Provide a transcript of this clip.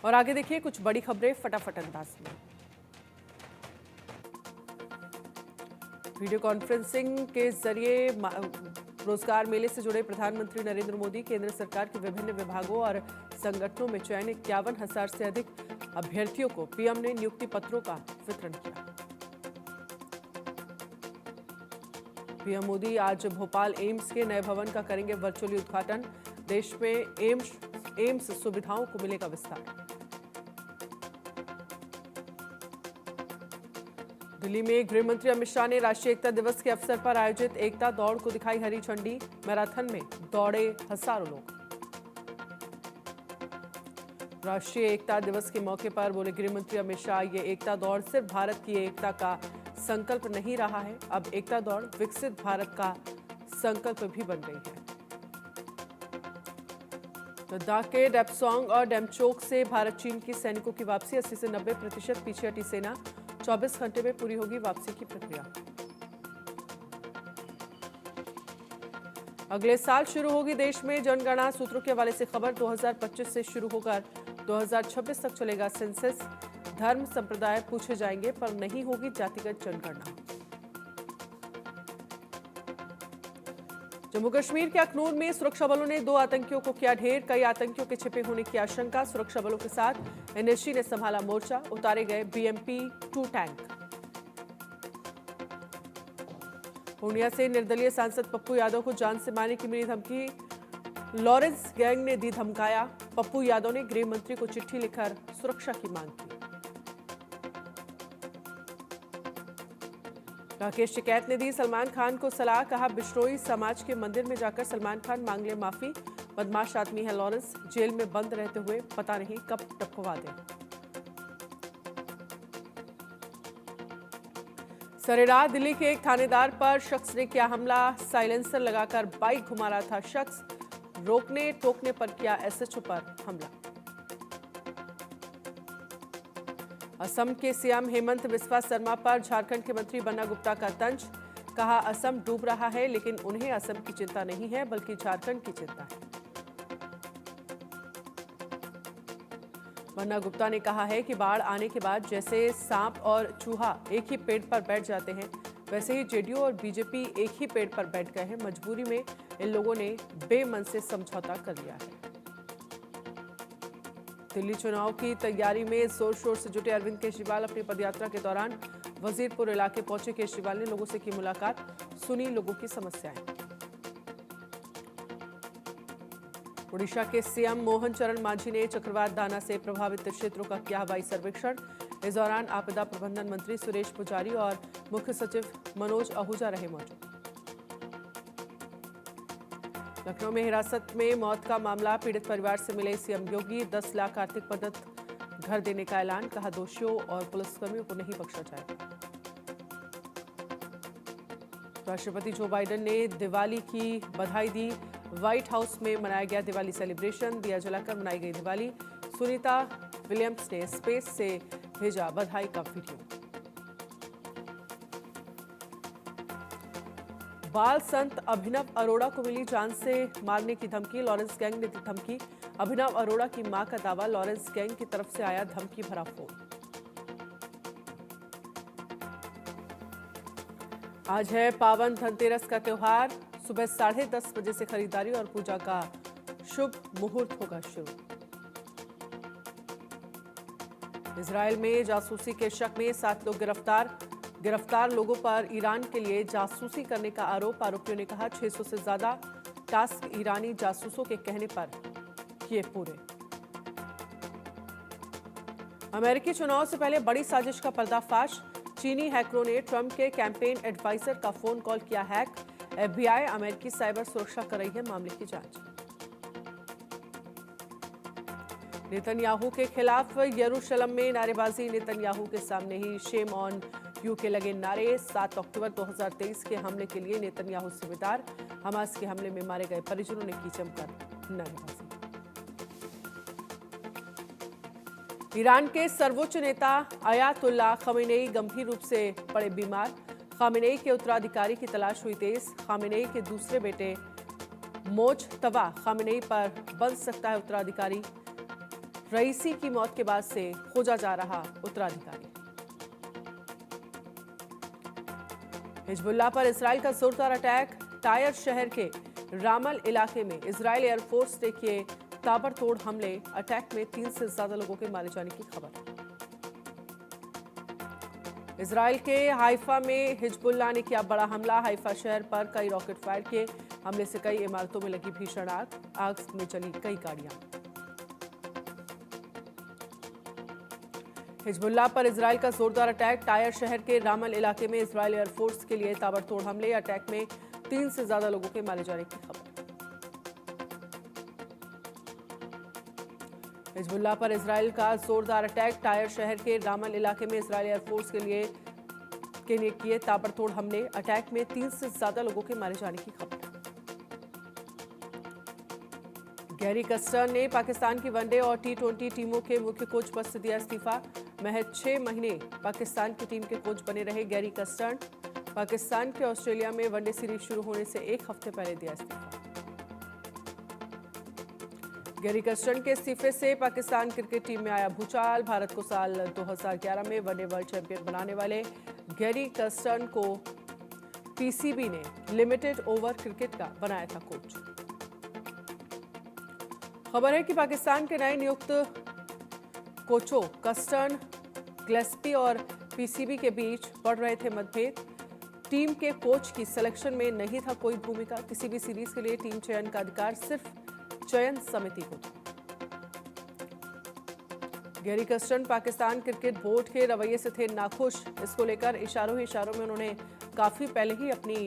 और आगे देखिए कुछ बड़ी खबरें फटाफट अंदाज में। वीडियो कॉन्फ्रेंसिंग के जरिए रोजगार मेले से जुड़े प्रधानमंत्री नरेंद्र मोदी केंद्र सरकार के विभिन्न विभागों और संगठनों में चयनित 51,000 से अधिक अभ्यर्थियों को पीएम ने नियुक्ति पत्रों का वितरण किया। पीएम मोदी आज भोपाल एम्स के नए भवन का करेंगे वर्चुअली उद्घाटन। देश में एम्स सुविधाओं को मिलेगा विस्तार। दिल्ली में गृह मंत्री अमित शाह ने राष्ट्रीय एकता दिवस के अवसर पर आयोजित एकता दौड़ को दिखाई हरी झंडी। मैराथन में दौड़े हजारों लोग। राष्ट्रीय एकता दिवस के मौके पर बोले गृह मंत्री अमित शाह, ये एकता दौड़ सिर्फ भारत की एकता का संकल्प नहीं रहा है, अब एकता दौड़ विकसित भारत का संकल्प भी बन गई है। लद्दाख के डेप्सोंग और डेमचोक से भारत चीन की सैनिकों की वापसी। 80 से 90% पीछे हटी सेना। 24 घंटे में पूरी होगी वापसी की प्रक्रिया। अगले साल शुरू होगी देश में जनगणना। सूत्रों के हवाले से खबर। 2025 से शुरू होकर 2026 तक चलेगा सेंसस। धर्म संप्रदाय पूछे जाएंगे पर नहीं होगी जातिगत जनगणना। जम्मू कश्मीर के अखनूर में सुरक्षा बलों ने 2 आतंकियों को किया ढेर। कई आतंकियों के छिपे होने की आशंका। सुरक्षा बलों के साथ एनएसजी ने संभाला मोर्चा। उतारे गए BMP-2 टैंक। पूर्णिया से निर्दलीय सांसद पप्पू यादव को जान से मारने की मिली धमकी। लॉरेंस गैंग ने दी धमकाया। पप्पू यादव ने गृह मंत्री को चिट्ठी लिखकर सुरक्षा की मांग की। राकेश टिकैत ने दी सलमान खान को सलाह। कहा बिश्नोई समाज के मंदिर में जाकर सलमान खान मांग ले माफी। बदमाश आदमी है लॉरेंस, जेल में बंद रहते हुए पता नहीं कब टपकवा दे। सरेराह दिल्ली के एक थानेदार पर शख्स ने किया हमला। साइलेंसर लगाकर बाइक घुमा रहा था शख्स। रोकने टोकने पर किया SHO पर हमला। असम के सीएम हेमंत बिस्वा शर्मा पर झारखंड के मंत्री बन्ना गुप्ता का तंज। कहा असम डूब रहा है लेकिन उन्हें असम की चिंता नहीं है बल्कि झारखंड की चिंता है। बन्ना गुप्ता ने कहा है कि बाढ़ आने के बाद जैसे सांप और चूहा एक ही पेड़ पर बैठ जाते हैं, वैसे ही जेडीयू और बीजेपी एक ही पेड़ पर बैठ गए हैं। मजबूरी में इन लोगों ने बेमन से समझौता कर लिया है। दिल्ली चुनाव की तैयारी में जोर शोर से जुटे अरविंद केजरीवाल अपनी पदयात्रा के दौरान वजीरपुर इलाके पहुंचे। केजरीवाल ने लोगों से की मुलाकात, सुनी लोगों की समस्याएं। ओडिशा के सीएम मोहन चरण मांझी ने चक्रवात दाना से प्रभावित क्षेत्रों का किया हवाई सर्वेक्षण। इस दौरान आपदा प्रबंधन मंत्री सुरेश पुजारी और मुख्य सचिव मनोज आहूजा रहे मौजूद। लखनऊ में हिरासत में मौत का मामला। पीड़ित परिवार से मिले सीएम योगी। 10 लाख आर्थिक मदद घर देने का ऐलान। कहा दोषियों और पुलिसकर्मियों को नहीं बख्शा जाएगा। राष्ट्रपति जो बाइडेन ने दिवाली की बधाई दी। व्हाइट हाउस में मनाया गया दिवाली सेलिब्रेशन। दिया जलाकर मनाई गई दिवाली। सुनीता विलियम्स ने स्पेस से भेजा बधाई का वीडियो। बाल संत अभिनव अरोड़ा को मिली जान से मारने की धमकी। लॉरेंस गैंग ने दी धमकी। अभिनव अरोड़ा की मां का दावा, लॉरेंस गैंग की तरफ से आया धमकी भरा फोन। आज है पावन धनतेरस का त्योहार। सुबह 10:30 बजे से खरीदारी और पूजा का शुभ मुहूर्त होगा शुरू। इजरायल में जासूसी के शक में 7 लोग गिरफ्तार। गिरफ्तार लोगों पर ईरान के लिए जासूसी करने का आरोप। आरोपियों ने कहा 600 से ज्यादा टास्क ईरानी जासूसों के कहने पर किए पूरे। अमेरिकी चुनाव से पहले बड़ी साजिश का पर्दाफाश। चीनी हैकरों ने ट्रंप के कैंपेन एडवाइजर का फोन कॉल किया हैक। FBI अमेरिकी साइबर सुरक्षा कर रही है मामले की जांच। नेतन्याहू के खिलाफ यरूशलेम में नारेबाजी। नेतन्याहू के सामने ही शेम ऑन यू के लगे नारे। 7 अक्टूबर 2023 के हमले के लिए नेतन्याहू जिम्मेदार। हमास के हमले में मारे गए परिजनों ने की जमकर नारेबाजी। ईरान के सर्वोच्च नेता अयातुल्लाह खमेनेई गंभीर रूप से पड़े बीमार। खामेनेई के उत्तराधिकारी की तलाश हुई तेज। खामेनेई के दूसरे बेटे मोज्तबा खामेनेई पर बन सकता है उत्तराधिकारी। रईसी की मौत के बाद से खोजा जा रहा उत्तराधिकारी। हिजबुल्लाह पर इसराइल का जोरदार अटैक। टायर शहर के रामल इलाके में इजरायल एयरफोर्स ने किए ताबड़तोड़ हमले। अटैक में 3 से ज्यादा लोगों के मारे जाने की खबर। इजरायल के हाइफा में हिजबुल्लाह ने किया बड़ा हमला। हाइफा शहर पर कई रॉकेट फायर किए। हमले से कई इमारतों में लगी भीषण आग। आग में चली कई गाड़ियां। हिजबुल्लाह पर इजरायल का जोरदार अटैक। टायर शहर के रामल इलाके में इजरायल एयरफोर्स के लिए ताबड़तोड़ हमले। अटैक में 3 से ज्यादा लोगों के मारे जाने की खबर। हिजबुल्लाह पर इजरायल का जोरदार अटैक। टायर शहर के रामल इलाके में इजरायल एयरफोर्स के लिए किए ताबड़तोड़ हमले। अटैक में 3 से ज्यादा लोगों के मारे जाने की खबर। गैरी कस्टर्न ने पाकिस्तान की वनडे और टी20 टीमों के मुख्य कोच पद से दिया इस्तीफा। महज 6 महीने पाकिस्तान की टीम के कोच बने रहे गैरी कस्टर्न। पाकिस्तान के ऑस्ट्रेलिया में वनडे सीरीज शुरू होने से 1 हफ्ते पहले दिया इस्तीफा। गैरी कस्टर्न के इस्तीफे से पाकिस्तान क्रिकेट टीम में आया भूचाल। भारत को साल 2011 में वनडे वर्ल्ड चैंपियन बनाने वाले गैरी कस्टर्न को पीसीबी ने लिमिटेड ओवर क्रिकेट का बनाया था कोच। खबर है कि पाकिस्तान के नए नियुक्त कोचों कस्टर्न, ग्लेस्पी और पीसीबी के बीच बढ़ रहे थे मतभेद। टीम के कोच की सिलेक्शन में नहीं था कोई भूमिका। किसी भी सीरीज के लिए टीम चयन का अधिकार सिर्फ चयन समिति को था। गैरी कस्टर्न पाकिस्तान क्रिकेट बोर्ड के रवैये से थे नाखुश। इसको लेकर इशारों ही इशारों में उन्होंने काफी पहले ही अपनी